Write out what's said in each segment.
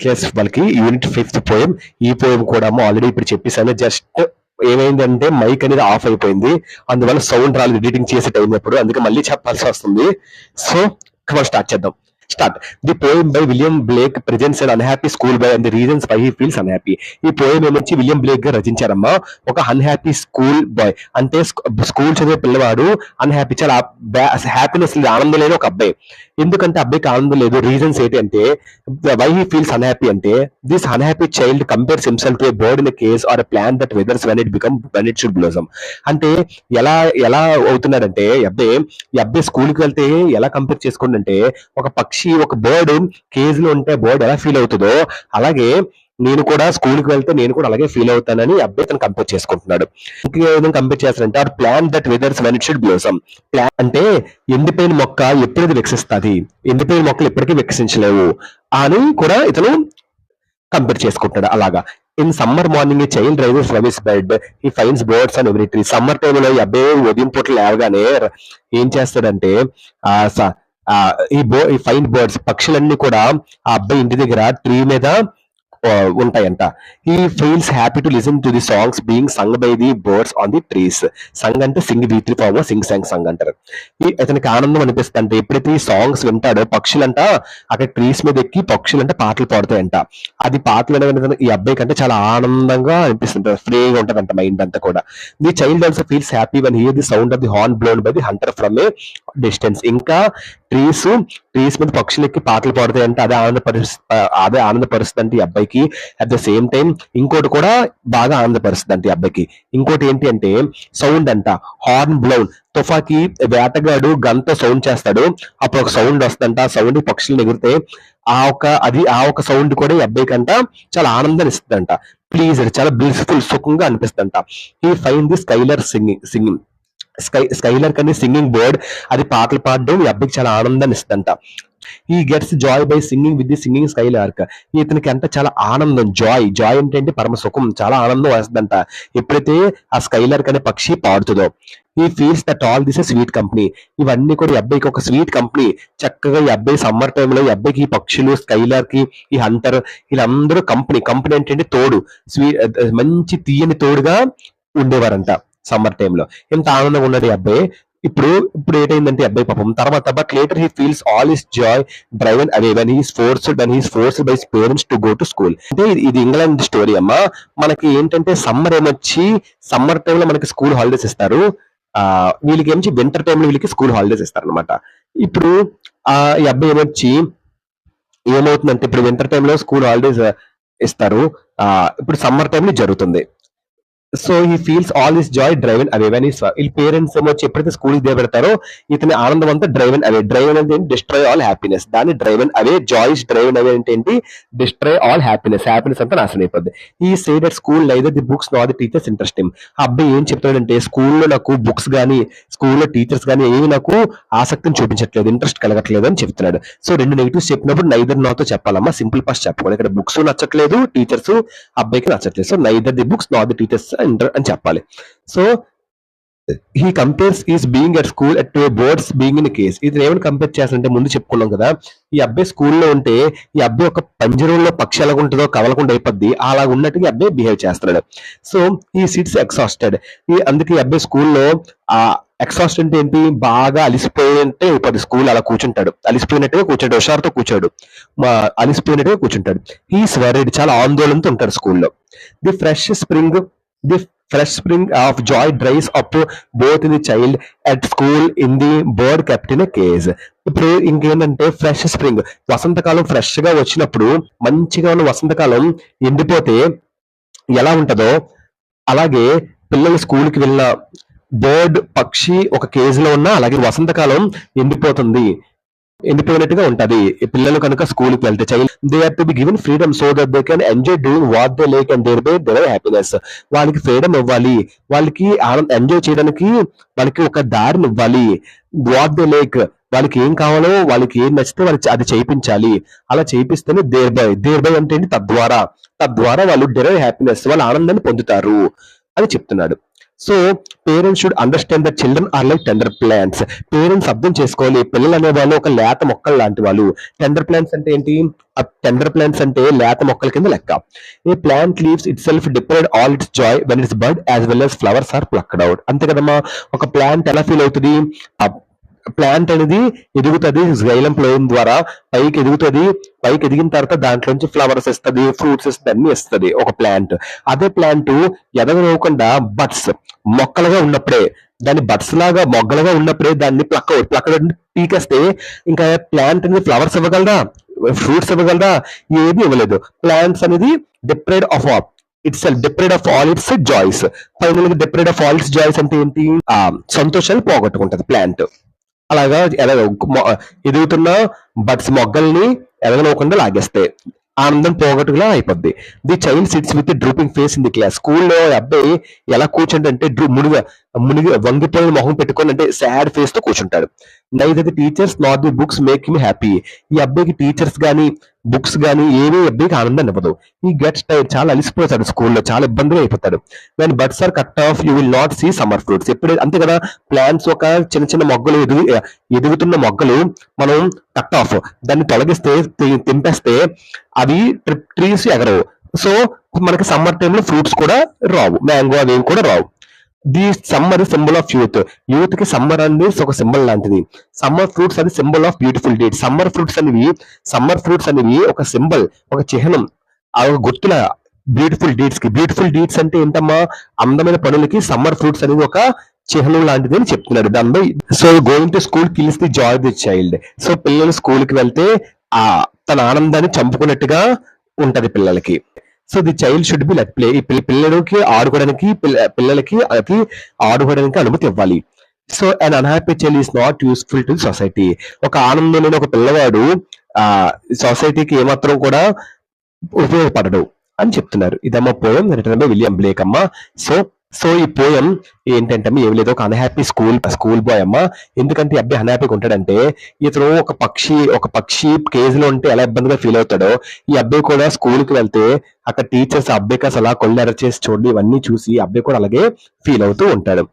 Class వాళ్ళకి unit 5th poem. ఈ poem కూడా ఆల్రెడీ ఇప్పుడు చెప్పేసాను. జస్ట్ ఏమైందంటే మైక్ అనేది ఆఫ్ అయిపోయింది, అందువల్ల సౌండ్ రాలేదు ఎడిటింగ్ చేసే టైం అప్పుడు, అందుకే మళ్ళీ చెప్పాల్సి వస్తుంది. సో స్టార్ట్ చేద్దాం. Start. The poem by William Blake presents and unhappy school by and the reasons why he feels unhappy. ఈ పోయం ఏమొచ్చి విలియం బ్లేక్ గా రచించారమ్మా. ఒక అన్హ్యాపీ స్కూల్ బాయ్ అంటే స్కూల్ చదివే పిల్లవాడు అన్హ్యాపీ, చాలా హ్యాపీనెస్ లేదు, ఆనందం లేని ఒక అబ్బాయి. ఎందుకంటే అబ్బాయికి ఆనందం లేదు, రీజన్స్ ఏంటి అంటే వై హీ ఫీల్స్ అన్హ్యాపీ అంటే this unhappy child compares himself to a bird in a cage or a plant that withers when it should blossom. అంటే ఎలా ఎలా అవుతున్నాడంటే ఈ అబ్బాయి స్కూల్కి వెళ్తే ఎలా కంపేర్ చేసుకుంటే ఒక పక్షి, ఒక బర్డ్ కేజ్ లో ఉంటే బర్డ్ ఎలా ఫీల్ అవుతుందో అలాగే నేను కూడా స్కూల్కి వెళ్తే నేను కూడా అలాగే ఫీల్ అవుతానని అబ్బాయి తను కంపేర్ చేసుకుంటున్నాడు. ఇంకే విధంగా కంపేర్ చేస్తారంటే or plant that withers when it should blossom. Plant అంటే ఎండిపోయిన మొక్క ఎప్పుడైతే వికసిస్తుంది, ఎండిపోయిన మొక్కలు ఎప్పటికీ వికసించలేవు అని కూడా ఇతను కంపేర్ చేసుకుంటాడు. అలాగా in summer morning child rises from his bed he finds birds and every tree. Summer టైంలో ఈ అబ్బాయి ఉదయం పూట లేవగానే ఏం చేస్తాడంటే ఈ ఫైండ్ బర్డ్స్ పక్షులన్నీ కూడా ఆ అబ్బాయి ఇంటి దగ్గర ట్రీ మీద ఉంటాయంట. He feels happy to listen to the songs being sung by the birds on the trees. Sung అంటే సింగ్, వీత్రి ఫార్మ్ లో సింగ్ సంగ్ అంటారు. అతనికి ఆనందం అనిపిస్తుంది అంటే ఎప్పుడైతే ఈ సాంగ్స్ వింటాడో పక్షులంట అక్కడ ట్రీస్ మీద ఎక్కి పక్షులంట పాటలు పాడుతాయంట. అది పాటలు వినగానే ఈ అబ్బాయి కంటే చాలా ఆనందంగా అనిపిస్తుంటారు, ఫ్రీగా ఉంటదంట మైండ్ అంతా కూడా. The child also feels happy one here the sound of the horn blown by the Hunter from a distance. ఇంకా ట్రీస్ మీద పక్షులు ఎక్కి పాటలు పాడుతాయంటే అదే ఆనందపరుస్తుంది అంటే ఈ అబ్బాయికి. అట్ ద సేమ్ టైం ఇంకోటి కూడా బాగా ఆనందపరుస్తుంది అంటే ఈ అబ్బాయికి. ఇంకోటి ఏంటి అంటే సౌండ్ అంట, హార్న్ బ్లౌన్. తుఫాకి వేటగాడు గంత సౌండ్ చేస్తాడు, అప్పుడు ఒక సౌండ్ వస్తుందంట. ఆ సౌండ్ పక్షులు ఎగిరితే ఆ ఒక సౌండ్ కూడా ఈ అబ్బాయికి అంట చాలా ఆనందాన్ని ఇస్తుందంట. ప్లీజ్ చాలా బ్లిస్ఫుల్, సుఖంగా అనిపిస్తుందంట. He fine the skylark singing. Skylark కానీ సింగింగ్ బర్డ్ అది పాటలు పాడడం ఈ అబ్బాయికి చాలా ఆనందాన్ని ఇస్తుందంట. He gets joy by singing with the singing skylark. ఇతనికి అంట చాలా ఆనందం, జాయ్ ఏంటంటే పరమ సుఖం, చాలా ఆనందం వస్తుందంట ఎప్పుడైతే ఆ స్కైలార్క్ అనే పక్షి పాడుతుందో. ఈ feels that all this sweet company. ఇవన్నీ కూడా ఈ అబ్బాయికి ఒక స్వీట్ కంపెనీ. చక్కగా ఈ అబ్బాయి సమ్మర్ టైంలో ఈ అబ్బాయికి ఈ పక్షులు, స్కైలార్ కి, ఈ హంటర్ వీళ్ళందరూ కంపెనీ ఏంటంటే తోడు, మంచి తీయని తోడుగా ఉండేవారంట సమ్మర్ టైంలో. ఎంత ఆనందంగా ఉన్నాడు ఈ అబ్బాయి. ఇప్పుడు ఏటైందంటే అబ్బాయి పాపం తర్వాత but later he feels all his Joy driven away when he's forced by his parents to go to school. అంటే ఇది ఇంగ్లాండ్ స్టోరీ అమ్మా. మనకి ఏంటంటే సమ్మర్ టైంలో మనకి స్కూల్ హాలిడేస్ ఇస్తారు. వీళ్ళకి ఏమొచ్చి వింటర్ టైంలో వీళ్ళకి స్కూల్ హాలిడేస్ ఇస్తారు అనమాట. ఇప్పుడు ఈ అబ్బాయి ఏమవుతుందంటే ఇప్పుడు వింటర్ టైంలో స్కూల్ హాలిడేస్ ఇస్తారు, ఇప్పుడు సమ్మర్ టైంలో జరుగుతుంది. So he feels all this joy driven away when వీళ్ళ పేరెంట్స్ ఏమొచ్చి ఎప్పుడైతే స్కూల్ కి పెడతారో ఇతని ఆనందం అంతా డ్రైవెన్ అవే. డ్రైవెన్ అంటే డిస్ట్రాయ్ ఆల్ హ్యాపీనెస్, దాన్ని driven away, joys driven away అంటే ఏంటి, డిస్ట్రాయ్ ఆల్ హ్యాపీనెస్ అంతా నాశనం అయిపోద్ది. ఈ sad at school neither the books not the teachers interesting. ఆ అబ్బాయి ఏం చెప్తాడంటే స్కూల్లో నాకు బుక్స్ కానీ స్కూల్లో టీచర్స్ కానీ ఏమి నాకు ఆసక్తిని చూపించట్లేదు, ఇంట్రెస్ట్ కలగట్లేదు అని చెప్తున్నాడు. సో రెండు నెగిటివ్స్ చెప్పినప్పుడు నైదర్ నాతో చెప్పాలమ్మా, సింపుల్ పాస్ట్ చెప్పకూడదు. ఇక్కడ బుక్స్ నచ్చట్లేదు, టీచర్స్ అబ్బాయికి నచ్చట్లేదు. So neither the books not the teachers అని చెప్పాలి. So he compares is being at school at birds being in case. ఇది ఏమైనా కంపేర్ చేస్తారంటే ముందు చెప్పుకున్నాం కదా, ఈ అబ్బాయి స్కూల్లో ఉంటే ఈ అబ్బాయి ఒక పంజరంలో పక్షి ఎలాగుంటుందో కవలకుండా అయిపోద్ది, అలా ఉన్నట్టుగా అబ్బాయి బిహేవ్ చేస్తున్నాడు. సో ఈ సిట్స్ ఎగ్జాస్టెడ్. అందుకే ఈ అబ్బాయి స్కూల్లో ఎగ్జాస్ట్ అంటే ఏంటి, బాగా అలిసిపోయింటే పది స్కూల్ అలా కూర్చుంటాడు, అలిసిపోయినట్టుగా కూర్చోడు, హుషారుతో కూర్చోడు, అలిసిపోయినట్టుగా కూర్చుంటాడు. హీస్ వరీడ్, చాలా ఆందోళనతో ఉంటాడు స్కూల్లో. The fresh spring of joy dries up both in the child at school in the bird kept in a cage. ఇప్పుడు ఇంకేంటంటే ఫ్రెష్ స్ప్రింగ్, వసంతకాలం ఫ్రెష్ గా వచ్చినప్పుడు మంచిగా ఉన్న వసంతకాలం ఎండిపోతే ఎలా ఉంటదో అలాగే పిల్లలు స్కూల్కి వెళ్ళిన బర్డ్ పక్షి ఒక కేజ్ లో ఉన్నా అలాగే వసంతకాలం ఎండిపోయినట్టుగా ఉంటది పిల్లలు కనుక స్కూల్కి వెళ్తే. Child they are to be given freedom so that they can enjoy doing what they like and thereby their happiness. వాళ్ళకి ఫ్రీడమ్ ఇవ్వాలి, వాళ్ళకి ఎంజాయ్ చేయడానికి వాళ్ళకి ఒక దారిని ఇవ్వాలి. వాట్ దే లైక్, వాళ్ళకి ఏం కావాలో, వాళ్ళకి ఏం నచ్చితే వాళ్ళకి అది చేయించాలి. అలా చేయిస్తేనే దేర్ బై అంటే తద్వారా వాళ్ళు డెరైవ్ హ్యాపీనెస్, వాళ్ళ ఆనందాన్ని పొందుతారు అని చెప్తున్నాడు. So parents should understand that children are like tender plants. Parents అర్థం చేసుకోవాలి, పిల్లలు అనే వాళ్ళు ఒక లేత మొక్కలు లాంటి వాళ్ళు. టెండర్ ప్లాంట్స్ అంటే ఏంటి? టెండర్ ప్లాంట్స్ అంటే లేత మొక్కల కింద లెక్క. A plant leaves itself deprived all its joy when its bird as well as flowers are plucked out. అంతే కదమ్మా. ఒక ప్లాంట్ ఎలా ఫీల్ అవుతుంది? ప్లాంట్ అనేది ఎదుగుతుంది జైలం ఫ్లోయం ద్వారా, పైకి ఎదుగుతుంది. పైకి ఎదిగిన తర్వాత దాంట్లోంచి ఫ్లవర్స్ ఇస్తుంది, ఫ్రూట్స్ ఇస్తుంది, అన్ని ఇస్తుంది ఒక ప్లాంట్. అదే ప్లాంట్ ఎదగనివ్వకుండా బడ్స్ మొక్కలుగా ఉన్నప్పుడే, దాన్ని బడ్స్ లాగా మొగ్గలుగా ఉన్నప్పుడే దాన్ని ప్లక్క పీకేస్తే ఇంకా ప్లాంట్ అనేది ఫ్లవర్స్ ఇవ్వగలరా, ఫ్రూట్స్ ఇవ్వగలరా? ఏది ఇవ్వలేదు. ప్లాంట్స్ అనేది deprived of its deprived of all its joys. Final గా deprived of all its joys అంటే ఏంటి? సంతోషాలు పోగొట్టుకుంటది ప్లాంట్. అలాగా ఎదుగుతున్న బడ్స్ మొగ్గల్ని ఎదగనివ్వకుండా లాగేస్తాయి, ఆనందం పోగొట్టుగా అయిపోద్ది. The child sits with drooping face in the class. స్కూల్లో అబ్బాయి ఎలా కూర్చుంటే మునిగి వంగిపోయిన మొహం పెట్టుకొని, అంటే సాడ్ ఫేస్ తో కూర్చుంటాడు. Neither the teachers not the books make him happy. ఈ అబ్బాయికి టీచర్స్ గానీ బుక్స్ గానీ ఏమీ అబ్బాయికి ఆనందాన్ని ఇవ్వదు. ఈ గెట్స్ టైర్డ్, చాలా అలిసిపోతాడు స్కూల్లో, చాలా ఇబ్బందిగా అయిపోతాడు. When buds are cut off you will not see summer fruits. ఎప్పుడు అంతే కదా, ప్లాంట్స్ ఒక చిన్న చిన్న మొగ్గలు ఎదుగుతున్న మొగ్గలు మనం కట్ ఆఫ్, దాన్ని తొలగిస్తే తెంపేస్తే అవి ట్రీస్ ఎగరవు. సో మనకి సమ్మర్ టైంలో ఫ్రూట్స్ కూడా రావు, మ్యాంగో అవి కూడా రావు. The summer symbol of youth. Youth కి సమ్మర్ అనేది ఒక సింబల్ లాంటిది. సమ్మర్ ఫ్రూట్స్ అది symbol of beautiful date. Summer fruits అనేవి ఒక సింబల్, ఒక చిహ్నం, ఆ ఒక గుర్తుల బ్యూటిఫుల్ డేట్స్ అంటే ఏంటమ్మా? అందమైన పనులకి సమ్మర్ ఫ్రూట్స్ అనేది ఒక చిహ్నం లాంటిది అని చెప్తున్నాడు. దానిపై so going to school kills the Joy the child. So పిల్లలు స్కూల్ కి వెళ్తే ఆ తన ఆనందాన్ని చంపుకున్నట్టుగా ఉంటది పిల్లలకి. So the child should be let play. ఈ పిల్లలకి ఆడుకోవడానికి అనుమతి ఇవ్వాలి. So an unhappy child is not useful to society. ఒక ఆనందం లేని ఒక పిల్లవాడు ఆ సొసైటీకి ఏమాత్రం కూడా ఉపయోగపడడు అని చెప్తున్నారు. ఇదమ్మా poem written by William Blake అమ్మ. సో సో ఈ పోయం ఏంటంటే ఏమి లేదు, ఒక అన్హ్యాపీ స్కూల్ బాయ్ అమ్మ. ఎందుకంటే ఈ అబ్బాయి అన్హ్యాపీగా ఉంటాడంటే, ఇతను ఒక పక్షి కేజ్ లో ఉంటే ఎలా ఇబ్బందిగా ఫీల్ అవుతాడో, ఈ అబ్బాయి కూడా స్కూల్ కి వెళ్తే అక్కడ టీచర్స్ అబ్బాయికి అసలు కొళ్ళు అరెస్ట్ చేసి చూడండి, ఇవన్నీ చూసి అబ్బాయి కూడా అలాగే ఫీల్ అవుతూ ఉంటాడు.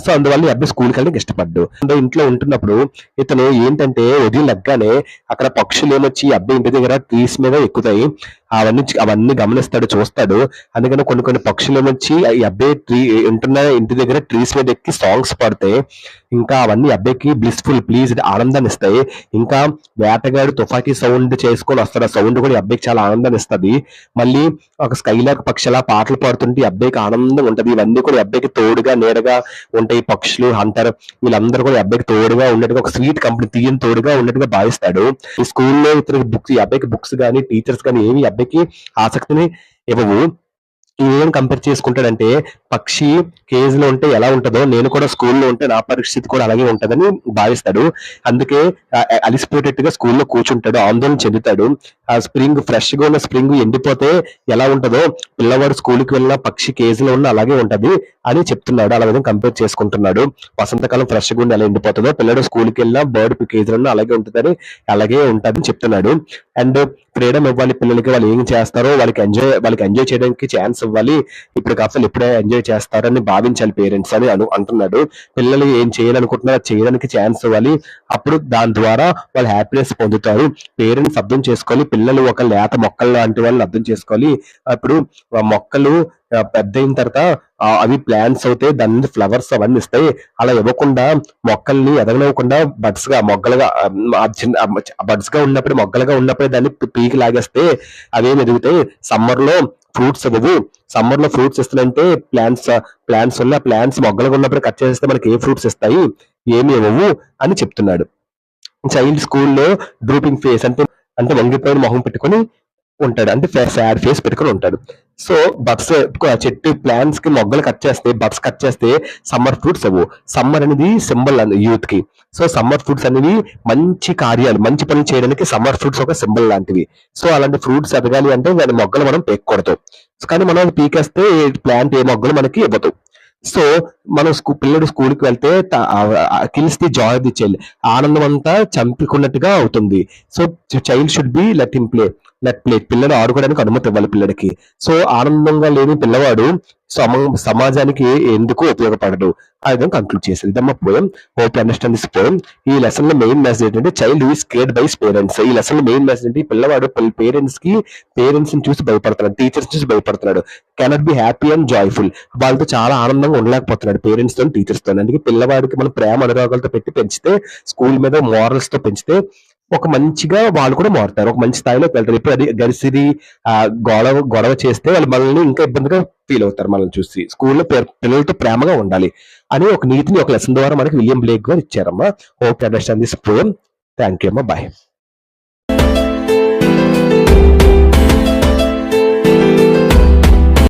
సో అందువల్ల ఈ అబ్బాయి స్కూల్కి వెళ్ళడానికి ఇష్టపడ్డు. ఇంట్లో ఉంటున్నప్పుడు ఇతను ఏంటంటే ఉదయం లెగ్గానే అక్కడ పక్షులు ఏమొచ్చి ఈ అబ్బాయి ఇంటి దగ్గర ట్రీస్ మీద ఎక్కుతాయి, అవన్నీ గమనిస్తాడు, చూస్తాడు. అందుకని కొన్ని పక్షులు ఏమొచ్చి ఈ అబ్బాయి ఉంటున్న ఇంటి దగ్గర ట్రీస్ మీద ఎక్కి సాంగ్స్ పాడితే ఇంకా అవన్నీ అబ్బాయికి బ్లిస్ఫుల్ ప్లీజ్డ్ ఆనందాన్ని ఇస్తాయి. ఇంకా వేటగాడు తుపాకీ సౌండ్ చేసుకొని వస్తాడు, ఆ సౌండ్ కూడా ఈ అబ్బాయికి చాలా ఆనందాన్ని ఇస్తుంది. మళ్ళీ ఒక స్కైలాక్ పక్షి అలా పాటలు పాడుతుంటే ఈ అబ్బాయికి ఆనందం ఉంటది. ఇవన్నీ కూడా ఈ అబ్బాయికి తోడుగా నీడగా ఉంటాయి. పక్షులు, హంటర్, వీళ్ళందరూ కూడా ఈ అబ్బాయికి తోడుగా ఉన్నట్టుగా, ఒక స్వీట్ కంపెనీ తీయని తోడుగా ఉన్నట్టుగా భావిస్తాడు. ఈ స్కూల్లో ఇతనికి బుక్స్, ఈ అబ్బాయికి బుక్స్ కానీ టీచర్స్ కానీ ఏమి ఈ అబ్బాయికి ఆసక్తిని ఇవ్వవు. ఏం కంపేర్ చేసుకుంటాడంటే, పక్షి కేజ్ లో ఉంటే ఎలా ఉంటుందో నేను కూడా స్కూల్లో ఉంటే నా పరిస్థితి కూడా అలాగే ఉంటదని భావిస్తాడు. అందుకే అలిసిపోయేటట్టుగా స్కూల్లో కూర్చుంటాడు, ఆందోళన చెందుతాడు. ఆ స్ప్రింగ్ ఫ్రెష్ గా ఉన్న స్ప్రింగ్ ఎండిపోతే ఎలా ఉంటుందో పిల్లవాడు స్కూల్కి వెళ్ళిన పక్షి కేజ్ లో ఉన్న అలాగే ఉంటది అని చెప్తున్నాడు. అలా విధంగా కంపేర్ చేసుకుంటున్నాడు. వసంతకాలం ఫ్రెష్ గా ఉండి ఎలా ఎండిపోతుందో పిల్లడు స్కూల్కి వెళ్ళినా బర్డ్ కేజ్ లో ఉన్న అలాగే ఉంటుందని అలాగే ఉంటుందని చెప్తున్నాడు. అండ్ ఫ్రీడమ్ ఇవ్వాలి పిల్లలకి, వాళ్ళు ఏం చేస్తారో వాళ్ళకి ఎంజాయ్ చేయడానికి ఛాన్స్ ఇవ్వాలి. ఇప్పుడు కాస్త ఇప్పుడే ఎంజాయ్ చేస్తారని భావించాలి పేరెంట్స్ అని అంటున్నాడు. పిల్లలు ఏం చేయాలనుకుంటున్నారో చేయడానికి ఛాన్స్ ఇవ్వాలి. అప్పుడు దాని ద్వారా వాళ్ళు హ్యాపీనెస్ పొందుతారు. పేరెంట్స్ అర్థం చేసుకోవాలి, పిల్లలు ఒక లేత మొక్కలు లాంటి వాళ్ళని అర్థం చేసుకోవాలి. అప్పుడు మొక్కలు పెద్ద అయిన తర్వాత అవి ప్లాంట్స్ అవుతాయి, దాని నుంచి ఫ్లవర్స్ అవన్నీ ఇస్తాయి. అలా ఇవ్వకుండా మొక్కల్ని ఎదగనివ్వకుండా బడ్స్ గా ఉన్నప్పుడు మొగ్గలుగా ఉన్నప్పుడే దాన్ని పీకి లాగేస్తే అవేమి ఎదుగుతాయి. సమ్మర్ లో ఫ్రూట్స్ ఇవ్వవు. సమ్మర్ లో ఫ్రూట్స్ ఇస్తానంటే ప్లాంట్స్ వల్ల ప్లాంట్స్ మొగ్గలుగా ఉన్నప్పుడు కట్ చేస్తే మనకి ఏ ఫ్రూట్స్ ఇస్తాయి, ఏమి ఇవ్వవు అని చెప్తున్నాడు. చైల్డ్ స్కూల్లో డ్రూపింగ్ ఫేస్ అంటే వంగిపోయిన మొహం పెట్టుకొని ఉంటాడు, అంటే సాడ్ ఫేస్ పెట్టుకొని ఉంటాడు. సో బడ్స్ చెట్టు ప్లాంట్స్ కి మొగ్గలు కట్ చేస్తే, బడ్స్ కట్ చేస్తే సమ్మర్ ఫ్రూట్స్ అవ్వు. సమ్మర్ అనేది సింబల్ యూత్ కి. సో సమ్మర్ ఫ్రూట్స్ అనేవి మంచి కార్యాలు, మంచి పనులు చేయడానికి సమ్మర్ ఫ్రూట్స్ ఒక సింబల్ లాంటివి. సో అలాంటి ఫ్రూట్స్ ఎదగాలి అంటే దాని మొగ్గలు మనం పేక్కూడదు. కానీ మనం పీకేస్తే ప్లాంట్ ఏ మొగ్గలు మనకి ఇవ్వదు. సో మనం పిల్లడు స్కూల్కి వెళ్తే kills the Joy the child, ఆనందం అంతా చంపుకున్నట్టుగా అవుతుంది. So child should be let him play. Let play. పిల్లలు ఆడుకోవడానికి అనుమతి ఇవ్వాలి పిల్లడికి. సో ఆనందంగా లేని పిల్లవాడు సమాజానికి ఎందుకు ఉపయోగపడడు. ఆ విధంగా కంక్లూడ్ చేశారు. ఇదమ్మా poem. Hope you understand this poem. ఈ లెసన్ లో మెయిన్ మెసేజ్ ఏంటంటే child who is scared by parents. ఈ లెసన్ లో మెయిన్ మెసేజ్ ఏంటి, పిల్లవాడు పేరెంట్స్ ని చూసి భయపడుతున్నాడు, టీచర్స్ చూసి భయపడుతున్నాడు. Cannot be happy and joyful. వాళ్ళతో చాలా ఆనందంగా ఉండలేకపోతున్నాడు పేరెంట్స్ తో టీచర్స్ తో. అందుకే పిల్లవాడికి మనం ప్రేమ అనురాగాలతో పెట్టి పెంచితే, స్కూల్ మీద మారల్స్ తో పెంచితే ఒక మంచిగా వాళ్ళు కూడా మారుతారు, ఒక మంచి స్థాయిలోకి వెళ్తారు. ఇప్పుడు అది గరిసిరి గొడవ చేస్తే వాళ్ళు మనల్ని ఇంకా ఇబ్బందిగా ఫీల్ అవుతారు మనల్ని చూసి. స్కూల్లో పిల్లలతో ప్రేమగా ఉండాలి అని ఒక నీతిని ఒక లెసన్ ద్వారా మనకి విలియం బ్లేక్ గారు ఇచ్చారమ్మా. Hope understand this poem. Thank you అమ్మా. బాయ్.